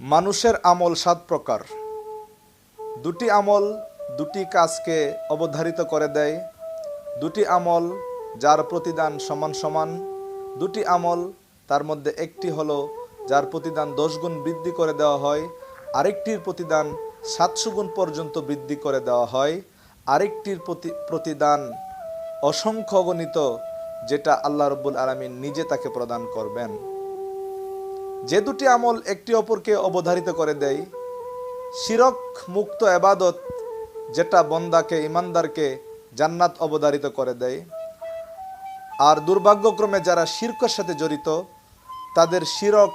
মানুষের আমল ৭ প্রকার। দুটি আমল দুটি কাজকে অবধারিত করে দেয়। দুটি আমল যার প্রতিদান সমান সমান। দুটি আমল তার মধ্যে একটি হলো যার প্রতিদান 10 গুণ বৃদ্ধি করে দেওয়া হয়, আরেকটির প্রতিদান 700 গুণ পর্যন্ত বৃদ্ধি করে দেওয়া হয়, আরেকটির প্রতিদান অসংখ্য গণিত, যেটা আল্লাহ রাব্বুল আলামিন নিজে তাকে প্রদান করবেন। যে দুটি আমল একটি অপরকে অবধারিত করে দেয়, শিরক মুক্ত ইবাদত যেটা বন্দাকে ইমানদারকে জান্নাত অবধারিত করে দেয়, আর দুর্ভাগ্যক্রমে যারা শিরকের সাথে জড়িত তাদের শিরক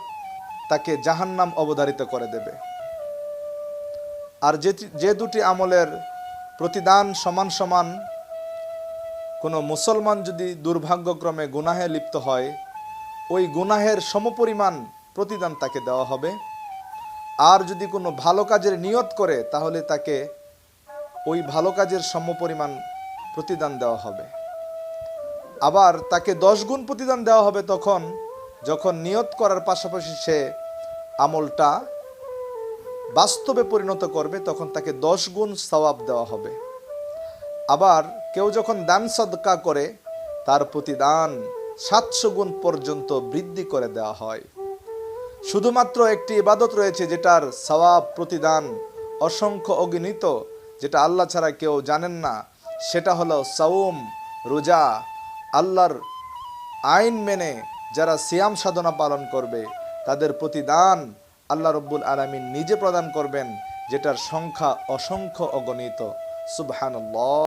তাকে জাহান্নাম অবধারিত করে দেবে। আর যে দুটি আমলের প্রতিদান সমান সমান, কোনো মুসলমান যদি দুর্ভাগ্যক্রমে গুনাহে লিপ্ত হয়, ওই গুনাহের সমপরিমাণ প্রতিদান তাকে দেওয়া হবে। আর যদি কোনো ভালো কাজের নিয়ত করে তাহলে তাকে ওই ভালো কাজের সমপরিমাণ প্রতিদান দেওয়া হবে। আবার তাকে 10 গুণ প্রতিদান দেওয়া হবে তখন যখন নিয়ত করার পাশাপাশি সে আমলটা বাস্তবে পরিণত করবে, তখন তাকে 10 গুণ সওয়াব দেওয়া হবে। আবার কেউ যখন দান সদকা করে তার প্রতিদান 700 গুণ পর্যন্ত বৃদ্ধি করে দেওয়া হয়। শুধুমাত্র একটি ইবাদত রয়েছে যেটার সওয়াব প্রতিদান অসংখ্য অগণিত, যেটা আল্লাহ ছাড়া কেউ জানেন না, সেটা হলো সাওম, রোজা। আল্লাহর আইন মেনে যারা সিয়াম সাধনা পালন করবে তাদের প্রতিদান আল্লাহ রাব্বুল আলামিন নিজে প্রদান করবেন, যেটার সংখ্যা অসংখ্য অগণিত। সুবহানাল্লাহ।